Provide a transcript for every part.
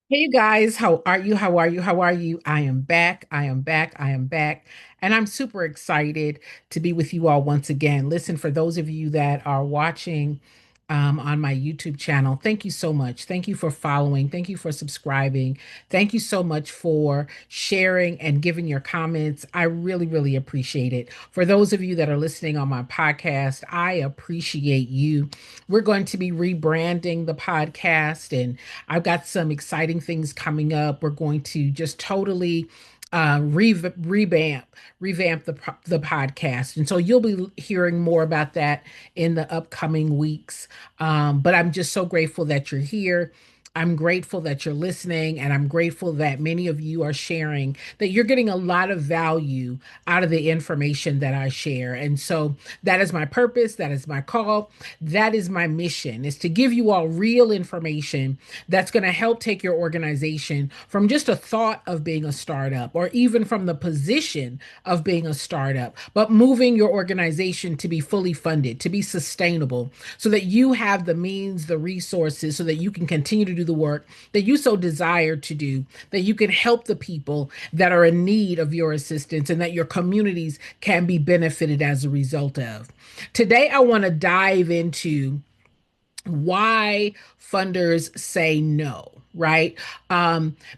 Hey you guys, how are you? How are you? How are you? I am back. I am back. I am back. And I'm super excited to be with you all once again. Listen, for those of you that are watching on my YouTube channel, thank you so much. Thank you for following. Thank you for subscribing. Thank you so much for sharing and giving your comments. I really, really appreciate it. For those of you that are listening on my podcast, I appreciate you. We're going to be rebranding the podcast, and I've got some exciting things coming up. We're going to just totally revamp the podcast, and so you'll be hearing more about that in the upcoming weeks. But I'm just so grateful that you're here. I'm grateful that you're listening, and I'm grateful that many of you are sharing, that you're getting a lot of value out of the information that I share. And so that is my purpose, that is my call, that is my mission, is to give you all real information that's going to help take your organization from just a thought of being a startup, or even from the position of being a startup, but moving your organization to be fully funded, to be sustainable, so that you have the means, the resources, so that you can continue to do the work that you so desire to do, that you can help the people that are in need of your assistance, and that your communities can be benefited as a result of. Today, I want to dive into why funders say no, right?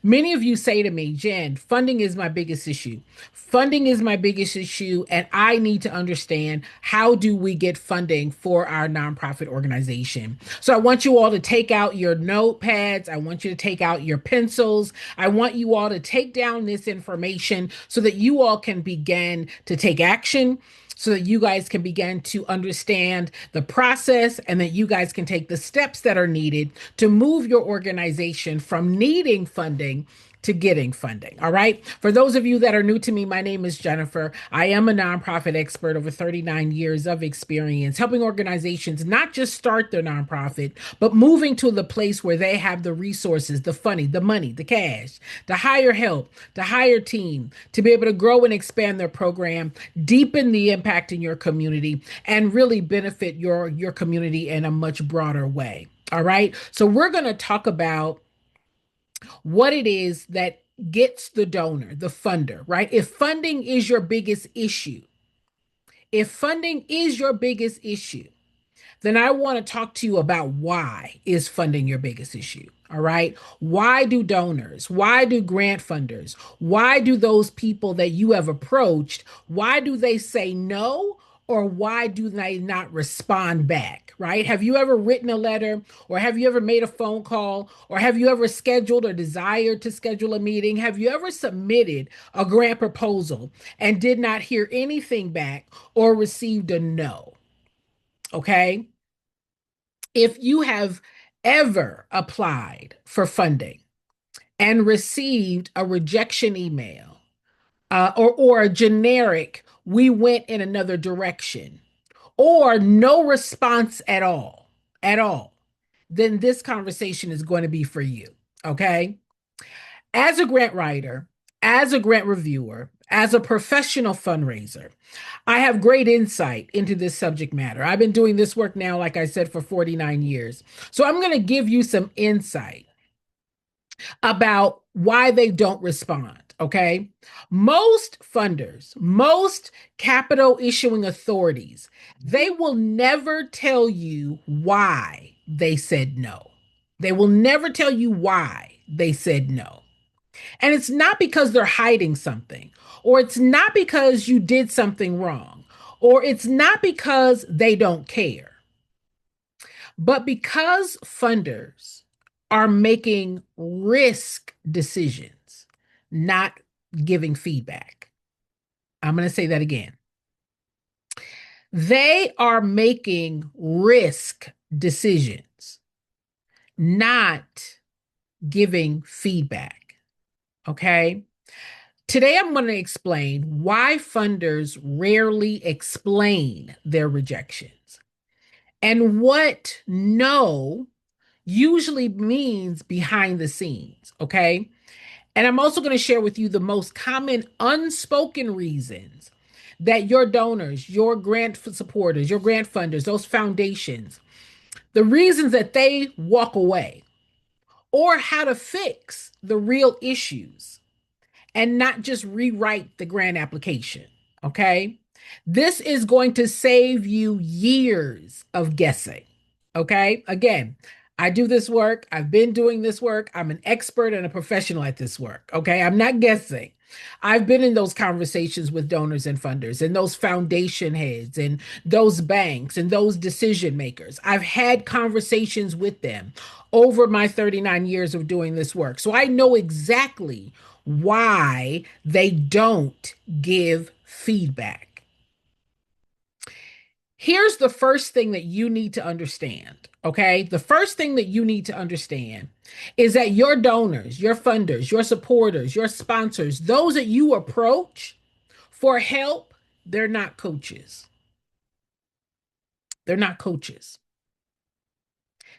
Many of you say to me, Jen, funding is my biggest issue. Funding is my biggest issue, and I need to understand, how do we get funding for our nonprofit organization? So I want you all to take out your notepads. I want you to take out your pencils. I want you all to take down this information so that you all can begin to take action, so that you guys can begin to understand the process, and that you guys can take the steps that are needed to move your organization from needing funding to getting funding. All right. For those of you that are new to me, my name is Jennifer. I am a nonprofit expert, over 39 years of experience helping organizations not just start their nonprofit, but moving to the place where they have the resources, the funding, the money, the cash, to hire help, to hire team, to be able to grow and expand their program, deepen the impact in your community, and really benefit your community in a much broader way. All right. So we're going to talk about what it is that gets the donor, the funder, right? If funding is your biggest issue, if funding is your biggest issue, then I want to talk to you about, why is funding your biggest issue? All right. Why do donors, why do grant funders, why do those people that you have approached, why do they say no? Or why do they not respond back? Right? Have you ever written a letter, or have you ever made a phone call, or have you ever scheduled or desired to schedule a meeting? Have you ever submitted a grant proposal and did not hear anything back, or received a no? Okay. If you have ever applied for funding and received a rejection email, or a generic, we went in another direction, or no response at all, then this conversation is going to be for you. Okay. As a grant writer, as a grant reviewer, as a professional fundraiser, I have great insight into this subject matter. I've been doing this work now, like I said, for 49 years. So I'm going to give you some insight about why they don't respond. Okay. Most funders, most capital issuing authorities, they will never tell you why they said no. They will never tell you why they said no. And it's not because they're hiding something, or it's not because you did something wrong, or it's not because they don't care, but because funders are making risk decisions, not giving feedback. I'm going to say that again. They are making risk decisions, not giving feedback. Okay. Today, I'm going to explain why funders rarely explain their rejections, and what no usually means behind the scenes. Okay. And I'm also going to share with you the most common unspoken reasons that your donors, your grant supporters, your grant funders, those foundations, the reasons that they walk away, or how to fix the real issues and not just rewrite the grant application. Okay. This is going to save you years of guessing. Okay. Again, I do this work. I've been doing this work. I'm an expert and a professional at this work. Okay. I'm not guessing. I've been in those conversations with donors and funders and those foundation heads and those banks and those decision makers. I've had conversations with them over my 39 years of doing this work. So I know exactly why they don't give feedback. Here's the first thing that you need to understand. Okay. The first thing that you need to understand is that your donors, your funders, your supporters, your sponsors, those that you approach for help, they're not coaches. They're not coaches.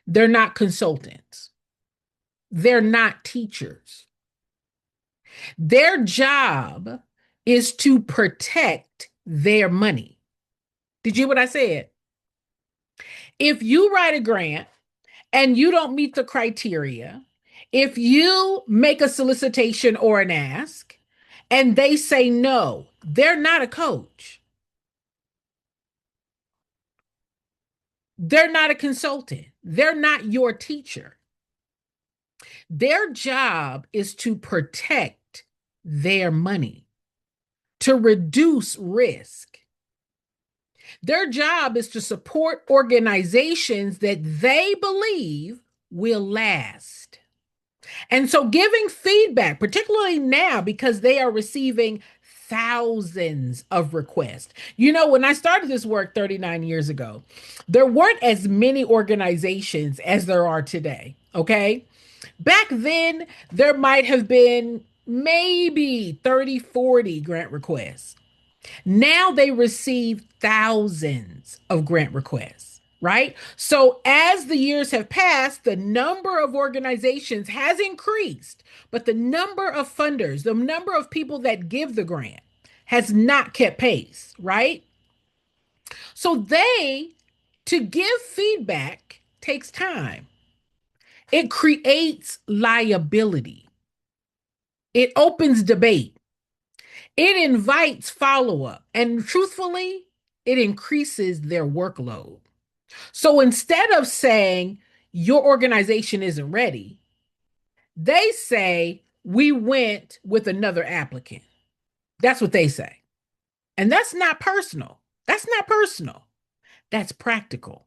They're not consultants. They're not teachers. Their job is to protect their money. Did you hear what I said? If you write a grant and you don't meet the criteria, if you make a solicitation or an ask and they say no, they're not a coach. They're not a consultant. They're not your teacher. Their job is to protect their money, to reduce risk. Their job is to support organizations that they believe will last. And so giving feedback, particularly now because they are receiving thousands of requests. You know, when I started this work 39 years ago, there weren't as many organizations as there are today. Okay. Back then, there might have been maybe 30, 40 grant requests. Now they receive thousands of grant requests, right? So as the years have passed, the number of organizations has increased, but the number of funders, the number of people that give the grant has not kept pace, right? So to give feedback takes time. It creates liability. It opens debate. It invites follow up. And truthfully, it increases their workload. So instead of saying your organization isn't ready, they say we went with another applicant. That's what they say. And that's not personal. That's not personal. That's practical.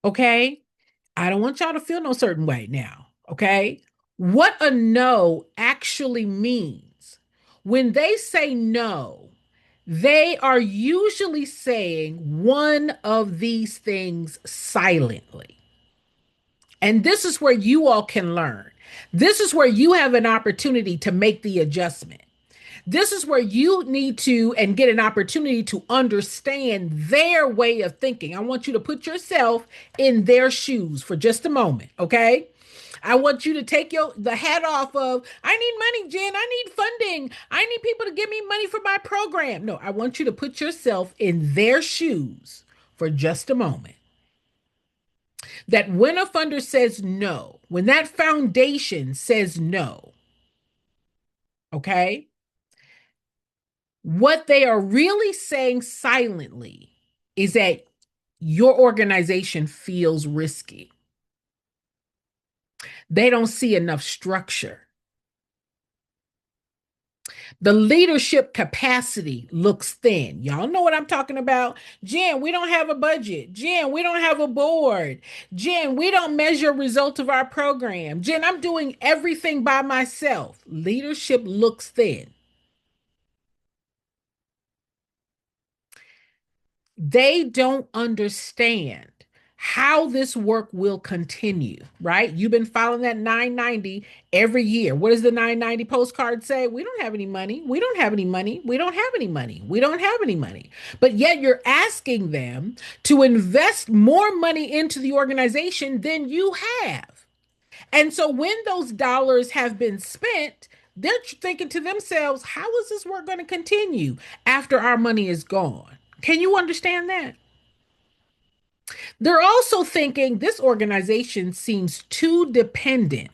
Okay. I don't want y'all to feel no certain way now. Okay. What a no actually means when they say no, they are usually saying one of these things silently. And this is where you all can learn. This is where you have an opportunity to make the adjustment. This is where you need to and get an opportunity to understand their way of thinking. I want you to put yourself in their shoes for just a moment, okay? I want you to take the hat off of, I need money, Jen. I need funding. I need people to give me money for my program. No, I want you to put yourself in their shoes for just a moment. That when a funder says no, when that foundation says no, okay, what they are really saying silently is that your organization feels risky. They don't see enough structure. The leadership capacity looks thin. Y'all know what I'm talking about. Jen, we don't have a budget. Jen, we don't have a board. Jen, we don't measure results of our program. Jen, I'm doing everything by myself. Leadership looks thin. They don't understand how this work will continue, right? You've been filing that 990 every year. What does the 990 postcard say? We don't have any money. We don't have any money. We don't have any money. We don't have any money. But yet you're asking them to invest more money into the organization than you have. And so when those dollars have been spent, they're thinking to themselves, how is this work going to continue after our money is gone? Can you understand that? They're also thinking this organization seems too dependent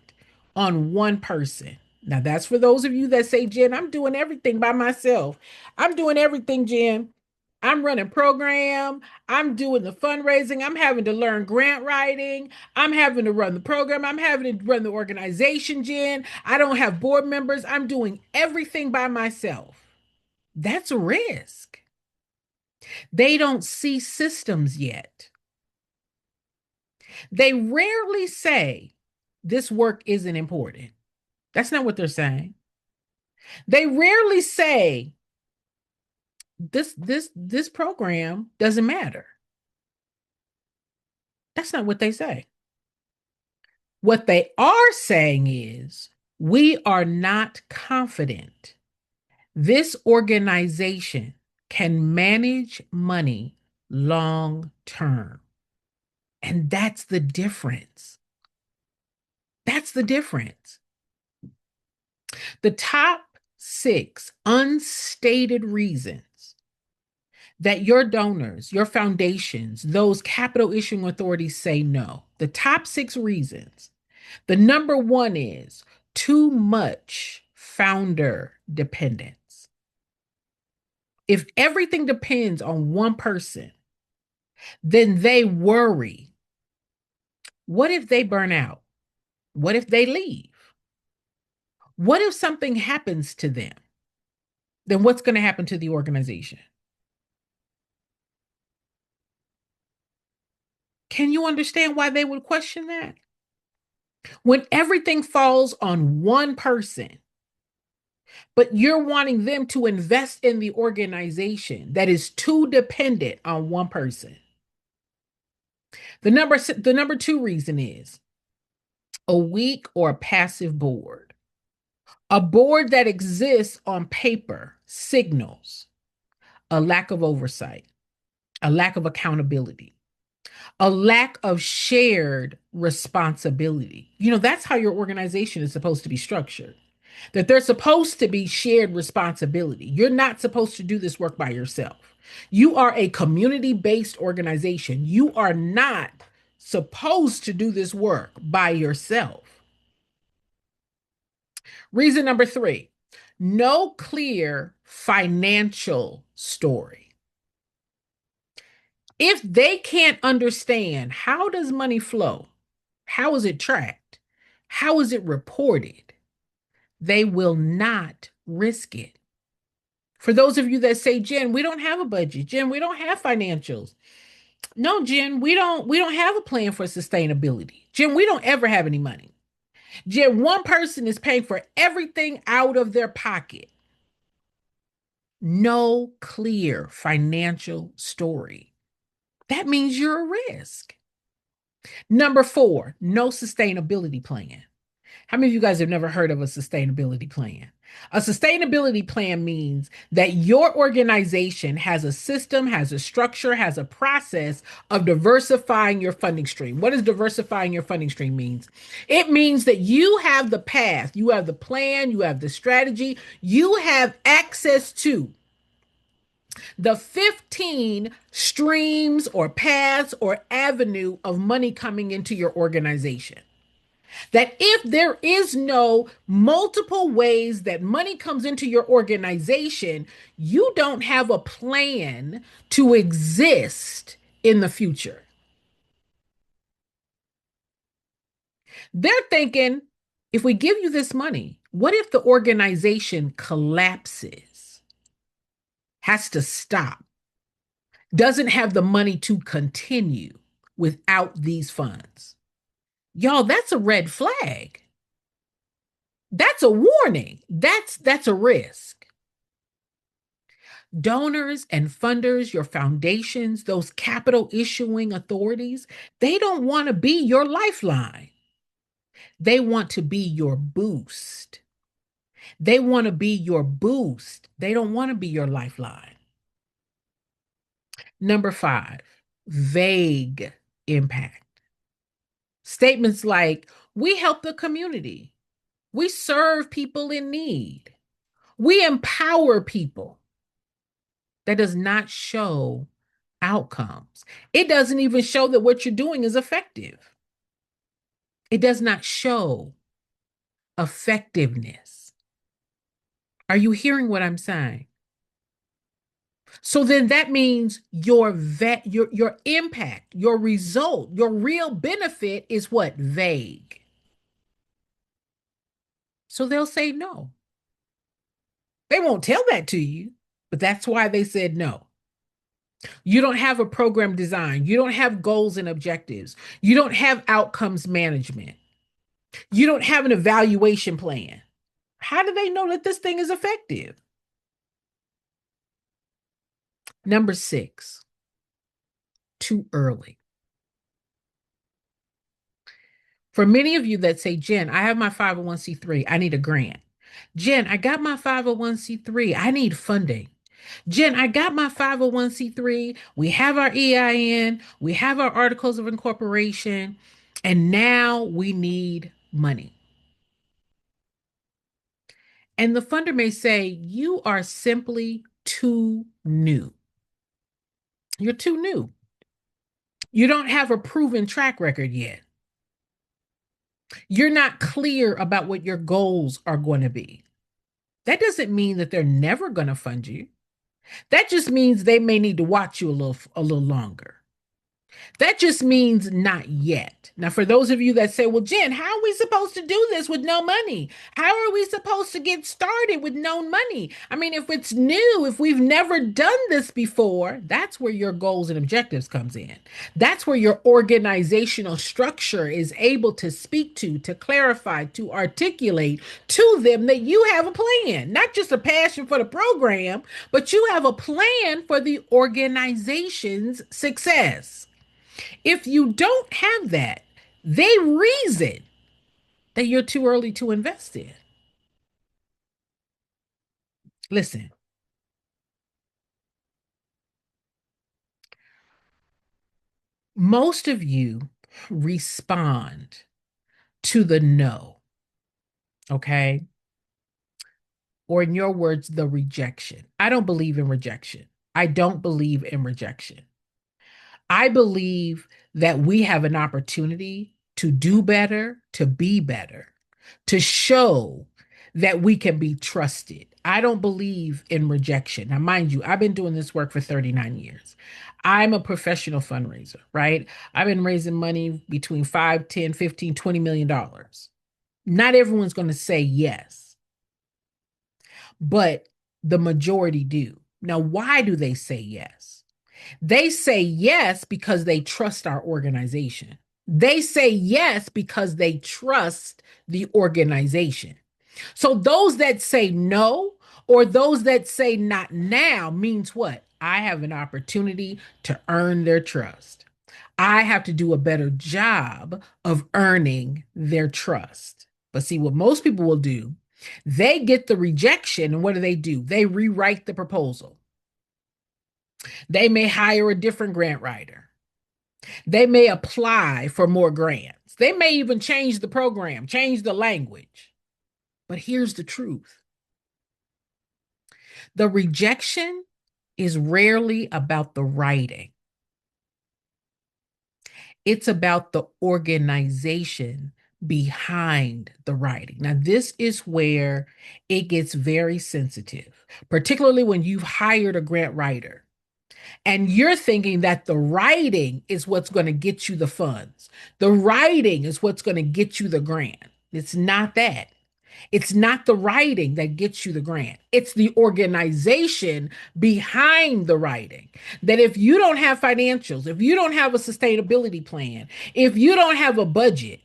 on one person. Now, that's for those of you that say, Jen, I'm doing everything by myself. I'm doing everything, Jen. I'm running program. I'm doing the fundraising. I'm having to learn grant writing. I'm having to run the program. I'm having to run the organization, Jen. I don't have board members. I'm doing everything by myself. That's a risk. They don't see systems yet. They rarely say this work isn't important. That's not what they're saying. They rarely say this program doesn't matter. That's not what they say. What they are saying is we are not confident this organization can manage money long term. And that's the difference. That's the difference. The top six unstated reasons that your donors, your foundations, those capital issuing authorities say no. The top six reasons. The number one is too much founder dependence. If everything depends on one person, then they worry. What if they burn out? What if they leave? What if something happens to them? Then what's going to happen to the organization? Can you understand why they would question that? When everything falls on one person, but you're wanting them to invest in the organization that is too dependent on one person. The number two reason is a weak or passive board. A board that exists on paper signals a lack of oversight, a lack of accountability, a lack of shared responsibility. That's how your organization is supposed to be structured. That there's supposed to be shared responsibility. You're not supposed to do this work by yourself. You are a community based organization. You are not supposed to do this work by yourself. Reason number three, no clear financial story. If they can't understand how does money flow, how is it tracked, how is it reported, they will not risk it. For those of you that say, Jen, we don't have a budget. Jen, we don't have financials. No, Jen, we don't have a plan for sustainability. Jen, we don't ever have any money. Jen, one person is paying for everything out of their pocket. No clear financial story. That means you're a risk. Number four, no sustainability plan. How many of you guys have never heard of a sustainability plan? A sustainability plan means that your organization has a system, has a structure, has a process of diversifying your funding stream. What does diversifying your funding stream means? It means that you have the path, you have the plan, you have the strategy, you have access to the 15 streams or paths or avenue of money coming into your organization. That if there is no multiple ways that money comes into your organization, you don't have a plan to exist in the future. They're thinking, if we give you this money, what if the organization collapses, has to stop, doesn't have the money to continue without these funds? Y'all, that's a red flag. That's a warning. That's a risk. Donors and funders, your foundations, those capital issuing authorities, they don't want to be your lifeline. They want to be your boost. They want to be your boost. They don't want to be your lifeline. Number five, vague impact. Statements like, we help the community. We serve people in need. We empower people. That does not show outcomes. It doesn't even show that what you're doing is effective. It does not show effectiveness. Are you hearing what I'm saying? So then that means your impact, your result, your real benefit is what? Vague. So they'll say no. They won't tell that to you, but that's why they said no. You don't have a program design. You don't have goals and objectives. You don't have outcomes management. You don't have an evaluation plan. How do they know that this thing is effective? Number six, too early. For many of you that say, Jen, I have my 501c3, I need a grant. Jen, I got my 501c3, I need funding. Jen, I got my 501c3, we have our EIN, we have our articles of incorporation, and now we need money. And the funder may say, you are simply too new. You're too new. You don't have a proven track record yet. You're not clear about what your goals are going to be. That doesn't mean that they're never going to fund you. That just means they may need to watch you a little longer. That just means not yet. Now, for those of you that say, well, Jen, how are we supposed to do this with no money? How are we supposed to get started with no money? I mean, if it's new, if we've never done this before, that's where your goals and objectives comes in. That's where your organizational structure is able to speak to clarify, to articulate to them that you have a plan, not just a passion for the program, but you have a plan for the organization's success. If you don't have that, they reason that you're too early to invest in. Listen, most of you respond to the no, okay? Or in your words, the rejection. I don't believe in rejection. I don't believe in rejection. I believe that we have an opportunity to do better, to be better, to show that we can be trusted. I don't believe in rejection. Now, mind you, I've been doing this work for 39 years. I'm a professional fundraiser, right? I've been raising money between 5, 10, 15, $20 million. Not everyone's going to say yes, but the majority do. Now, why do they say yes? They say yes because they trust our organization. They say yes because they trust the organization. So those that say no or those that say not now means what? I have an opportunity to earn their trust. I have to do a better job of earning their trust. But see, what most people will do, they get the rejection, and what do? They rewrite the proposal. They may hire a different grant writer. They may apply for more grants. They may even change the program, change the language. But here's the truth: the rejection is rarely about the writing, it's about the organization behind the writing. Now, this is where it gets very sensitive, particularly when you've hired a grant writer and you're thinking that the writing is what's going to get you the funds. The writing is what's going to get you the grant. It's not that. It's not the writing that gets you the grant. It's the organization behind the writing. That if you don't have financials, if you don't have a sustainability plan, if you don't have a budget,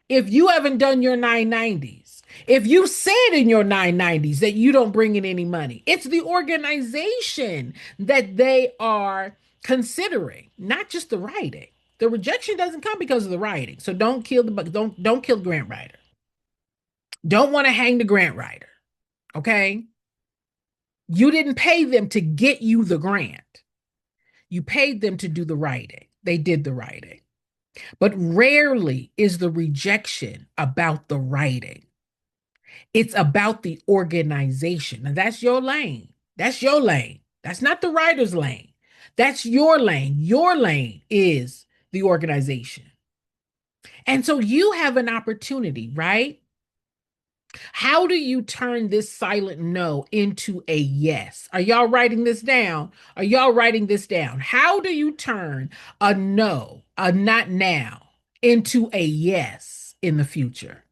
if you haven't done your 990s, if you said in your 990s that you don't bring in any money, it's the organization that they are considering, not just the writing. The rejection doesn't come because of the writing. So don't kill the grant writer. Don't want to hang the grant writer. Okay? You didn't pay them to get you the grant. You paid them to do the writing. They did the writing. But rarely is the rejection about the writing. It's about the organization. And that's your lane. That's your lane. That's not the writer's lane. That's your lane. Your lane is the organization. And so you have an opportunity, right? How do you turn this silent no into a yes? Are y'all writing this down? Are y'all writing this down? How do you turn a no, a not now, into a yes in the future?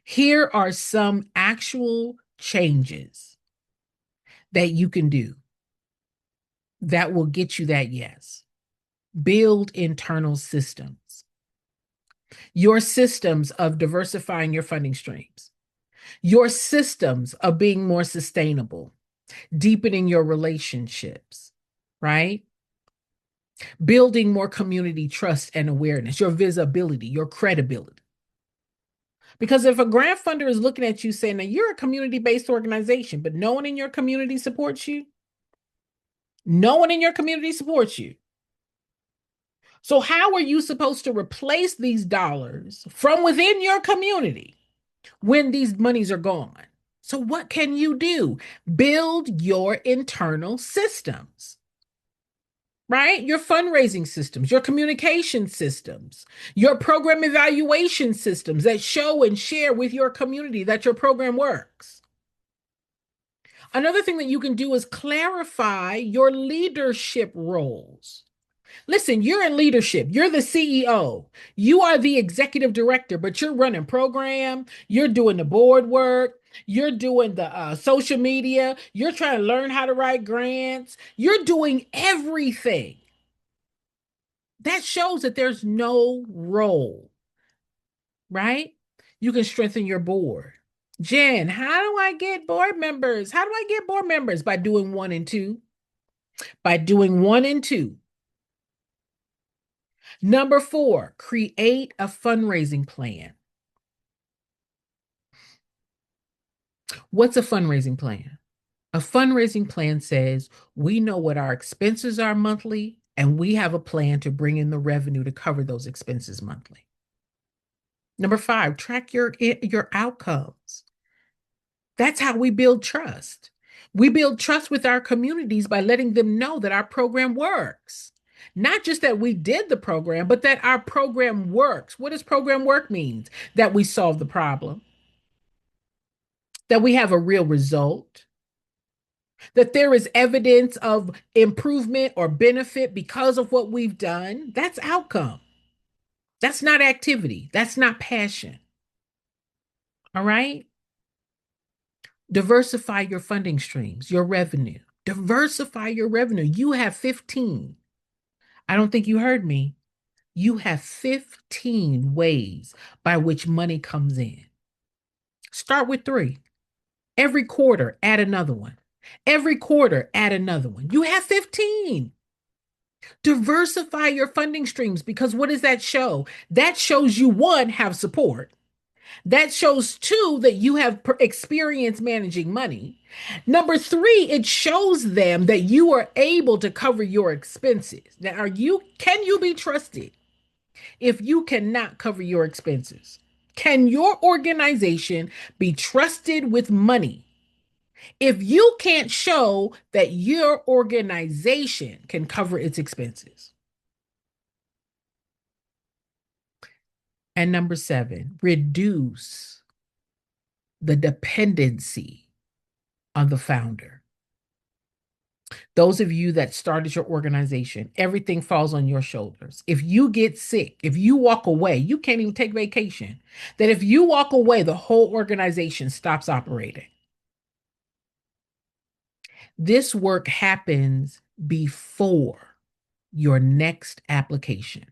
Here are some actual changes that you can do that will get you that yes. Build internal systems. Your systems of diversifying your funding streams, your systems of being more sustainable, deepening your relationships, right? Building more community trust and awareness, your visibility, your credibility. Because if a grant funder is looking at you saying that you're a community based organization, but no one in your community supports you, no one in your community supports you. So, how are you supposed to replace these dollars from within your community when these monies are gone? So, what can you do? Build your internal systems, right? Your fundraising systems, your communication systems, your program evaluation systems that show and share with your community that your program works. Another thing that you can do is clarify your leadership roles. Listen, you're in leadership. You're the CEO. You are the executive director, but you're running program. You're doing the board work. You're doing the social media. You're trying to learn how to write grants. You're doing everything. That shows that there's no role, right? You can strengthen your board. Jen, how do I get board members? How do I get board members? By doing one and two. By doing one and two. Number four, create a fundraising plan. What's a fundraising plan? A fundraising plan says we know what our expenses are monthly, and we have a plan to bring in the revenue to cover those expenses monthly. Number five, track your outcomes. That's how we build trust. We build trust with our communities by letting them know that our program works. Not just that we did the program, but that our program works. What does program work means? That we solve the problem, that we have a real result, that there is evidence of improvement or benefit because of what we've done. That's outcome. That's not activity. That's not passion. All right. Diversify your funding streams, your revenue. Diversify your revenue. You have 15. I don't think you heard me. You have 15 ways by which money comes in. Start with three. Every quarter, add another one. Every quarter, add another one. You have 15. Diversify your funding streams because what does that show? That shows you, one, have support. That shows, two, that you have experience managing money. Number three, it shows them that you are able to cover your expenses. Now, can you be trusted if you cannot cover your expenses? Can your organization be trusted with money if you can't show that your organization can cover its expenses? And number seven, reduce the dependency on the founder. Those of you that started your organization, everything falls on your shoulders. If you get sick, if you walk away, you can't even take vacation. That if you walk away, the whole organization stops operating. This work happens before your next application.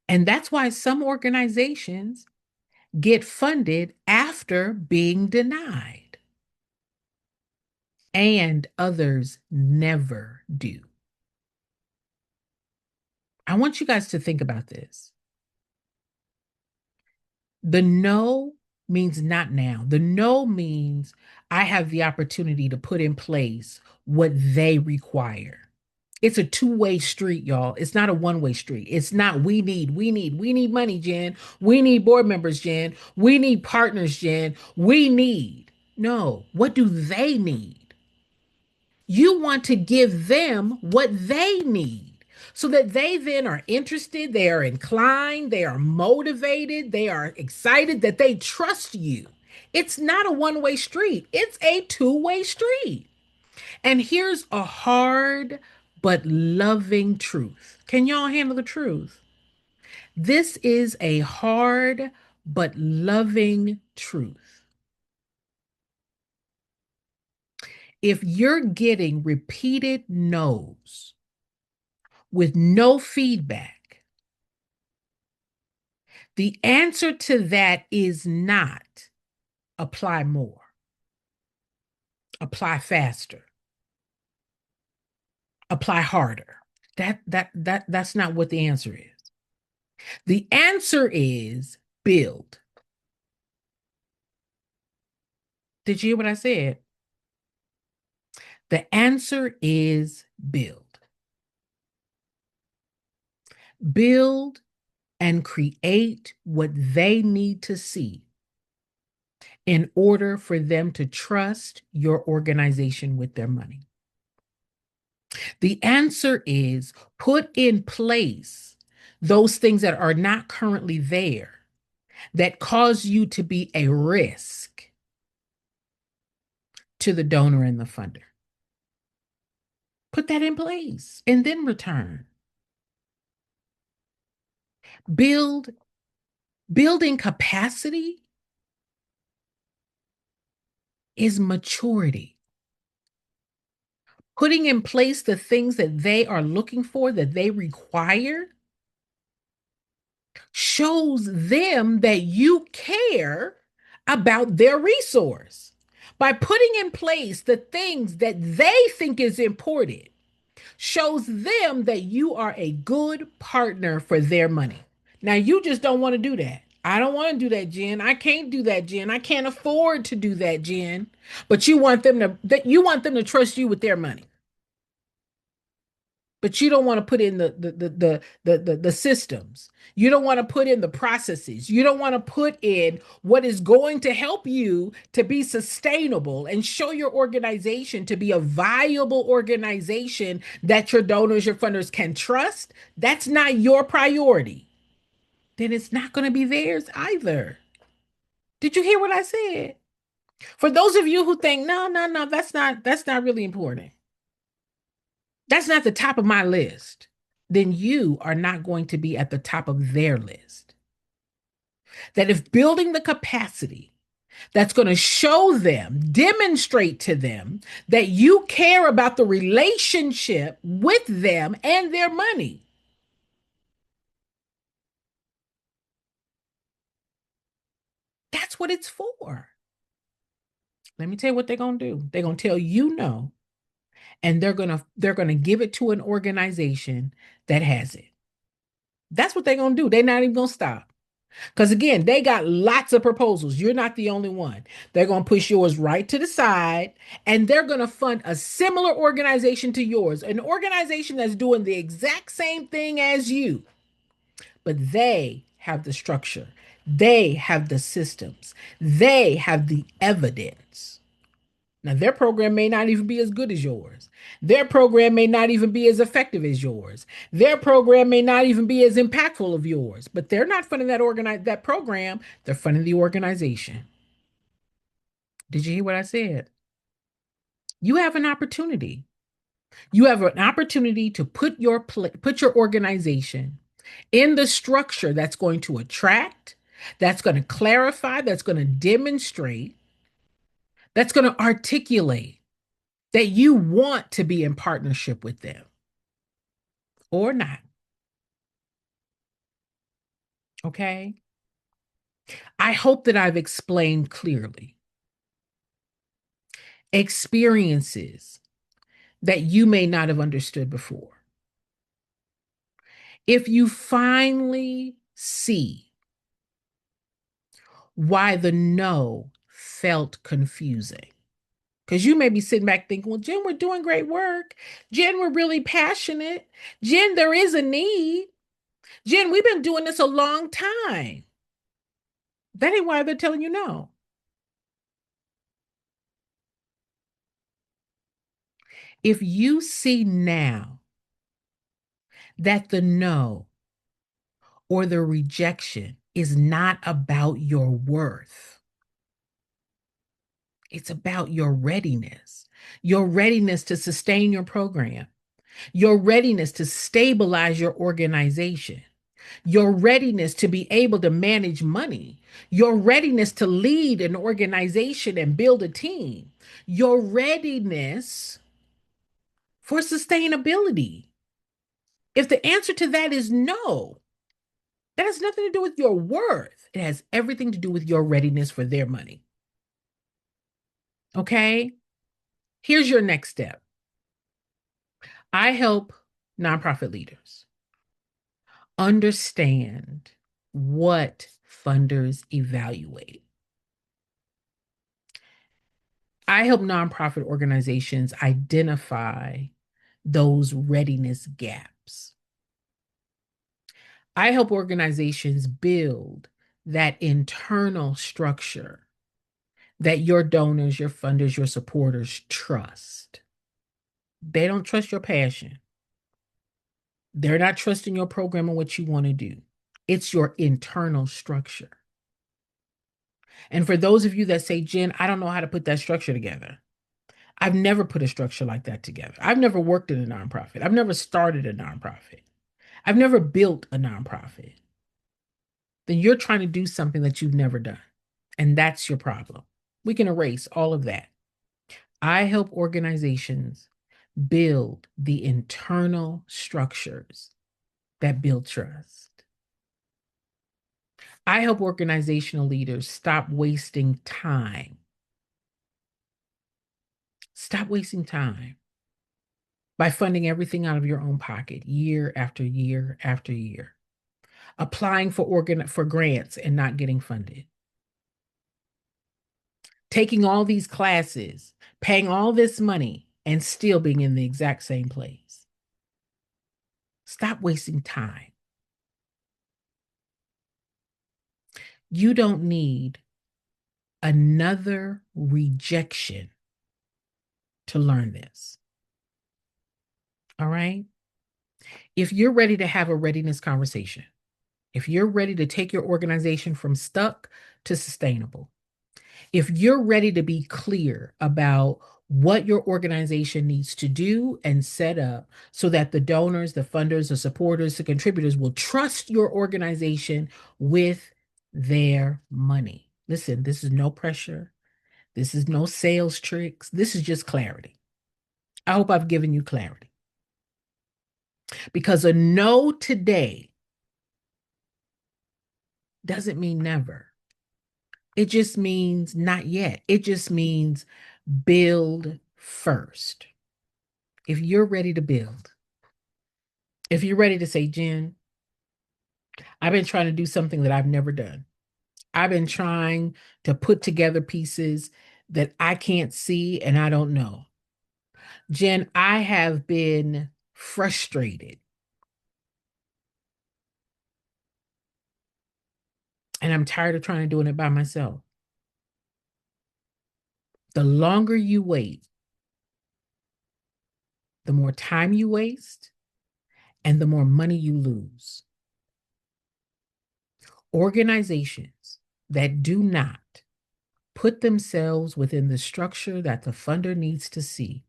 And that's why some organizations get funded after being denied, and others never do. I want you guys to think about this. The no means not now. The no means I have the opportunity to put in place what they require. It's a two-way street, y'all. It's not a one-way street. It's not we need money, Jen. We need board members, Jen. We need partners, Jen. We need. No, what do they need? You want to give them what they need so that they then are interested, they are inclined, they are motivated, they are excited, that they trust you. It's not a one-way street, it's a two-way street. And here's a hard but loving truth. Can y'all handle the truth? This is a hard but loving truth. If you're getting repeated no's with no feedback, the answer to that is not apply more, apply faster, apply harder. That's not what the answer is. The answer is build. Did you hear what I said? The answer is build. Build and create what they need to see in order for them to trust your organization with their money. The answer is put in place those things that are not currently there that cause you to be a risk to the donor and the funder. Put that in place and then return. Building capacity is maturity. Putting in place the things that they are looking for, that they require, shows them that you care about their resource. By putting in place the things that they think is important, shows them that you are a good partner for their money. Now, you just don't want to do that. I don't want to do that, Jen. I can't do that, Jen. I can't afford to do that, Jen. But you want them to trust you with their money. But you don't want to put in the systems. You don't want to put in the processes. You don't want to put in what is going to help you to be sustainable and show your organization to be a viable organization that your donors, your funders can trust. That's not your priority. Then it's not going to be theirs either. Did you hear what I said? For those of you who think, no, no, no, that's not really important. That's not the top of my list. Then you are not going to be at the top of their list. That if building the capacity that's going to show them, demonstrate to them that you care about the relationship with them and their money. That's what it's for. Let me tell you what they're going to do. They're going to tell you no, and they're going to give it to an organization that has it. That's what they're going to do. They're not even going to stop. Because again, they got lots of proposals. You're not the only one. They're going to push yours right to the side, and they're going to fund a similar organization to yours, an organization that's doing the exact same thing as you, but they have the structure, they have the systems, they have the evidence. Now, their program may not even be as good as yours. Their program may not even be as effective as yours. Their program may not even be as impactful of yours, but they're not funding that program. They're funding the organization. Did you hear what I said? You have an opportunity. You have an opportunity to put your organization in the structure that's going to attract, that's going to clarify, that's going to demonstrate, that's going to articulate that you want to be in partnership with them or not. Okay. I hope that I've explained clearly experiences that you may not have understood before. If you finally see why the no felt confusing, because you may be sitting back thinking, well, Jen, we're doing great work. Jen, we're really passionate. Jen, there is a need. Jen, we've been doing this a long time. That ain't why they're telling you no. If you see now that the no or the rejection is not about your worth, it's about your readiness to sustain your program, your readiness to stabilize your organization, your readiness to be able to manage money, your readiness to lead an organization and build a team, your readiness for sustainability. If the answer to that is no, that has nothing to do with your worth. It has everything to do with your readiness for their money. Okay? Here's your next step. I help nonprofit leaders understand what funders evaluate. I help nonprofit organizations identify those readiness gaps. I help organizations build that internal structure that your donors, your funders, your supporters trust. They don't trust your passion. They're not trusting your program and what you want to do. It's your internal structure. And for those of you that say, Jen, I don't know how to put that structure together. I've never put a structure like that together. I've never worked in a nonprofit. I've never started a nonprofit. I've never built a nonprofit. Then you're trying to do something that you've never done. And that's your problem. We can erase all of that. I help organizations build the internal structures that build trust. I help organizational leaders stop wasting time. Stop wasting time by funding everything out of your own pocket year after year after year, applying for grants and not getting funded, taking all these classes, paying all this money, and still being in the exact same place. Stop wasting time. You don't need another rejection to learn this. All right? If you're ready to have a readiness conversation, if you're ready to take your organization from stuck to sustainable, if you're ready to be clear about what your organization needs to do and set up so that the donors, the funders, the supporters, the contributors will trust your organization with their money. Listen, this is no pressure. This is no sales tricks. This is just clarity. I hope I've given you clarity. Because a no today doesn't mean never. It just means not yet. It just means build first. If you're ready to build, if you're ready to say, Jen, I've been trying to do something that I've never done. I've been trying to put together pieces that I can't see and I don't know. Jen, I have been frustrated and I'm tired of trying to doing it by myself. The longer you wait, the more time you waste and the more money you lose. Organizations that do not put themselves within the structure that the funder needs to see,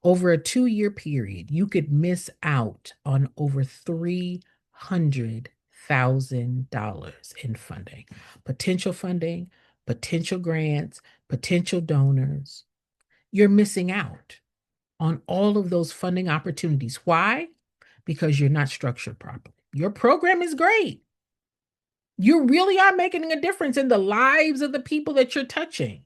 over a 2-year period, you could miss out on over $300,000 in funding, potential grants, potential donors. You're missing out on all of those funding opportunities. Why? Because you're not structured properly. Your program is great. You really are making a difference in the lives of the people that you're touching.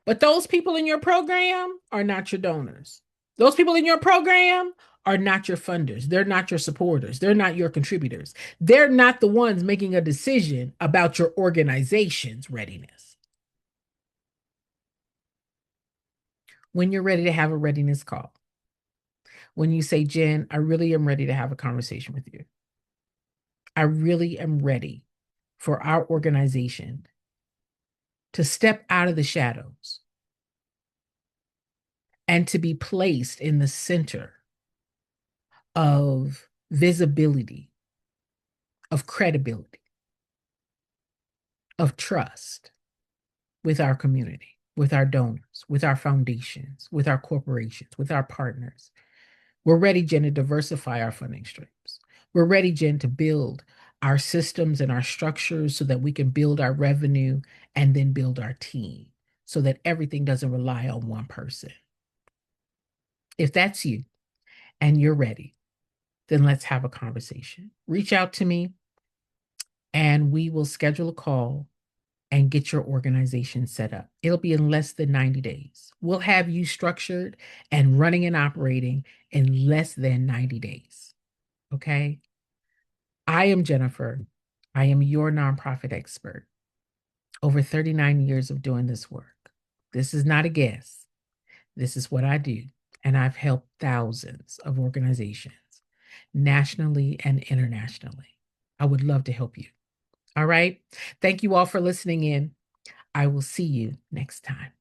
But those people in your program are not your donors. Those people in your program are not your funders. They're not your supporters. They're not your contributors. They're not the ones making a decision about your organization's readiness. When you're ready to have a readiness call, when you say, Jen, I really am ready to have a conversation with you. I really am ready for our organization to step out of the shadows and to be placed in the center of visibility, of credibility, of trust with our community, with our donors, with our foundations, with our corporations, with our partners. We're ready, Jen, to diversify our funding streams. We're ready, Jen, to build our systems and our structures so that we can build our revenue and then build our team so that everything doesn't rely on one person. If that's you and you're ready, then let's have a conversation. Reach out to me and we will schedule a call and get your organization set up. It'll be in less than 90 days. We'll have you structured and running and operating in less than 90 days. Okay? I am Jennifer. I am your nonprofit expert. Over 39 years of doing this work. This is not a guess. This is what I do. And I've helped thousands of organizations nationally and internationally. I would love to help you. All right. Thank you all for listening in. I will see you next time.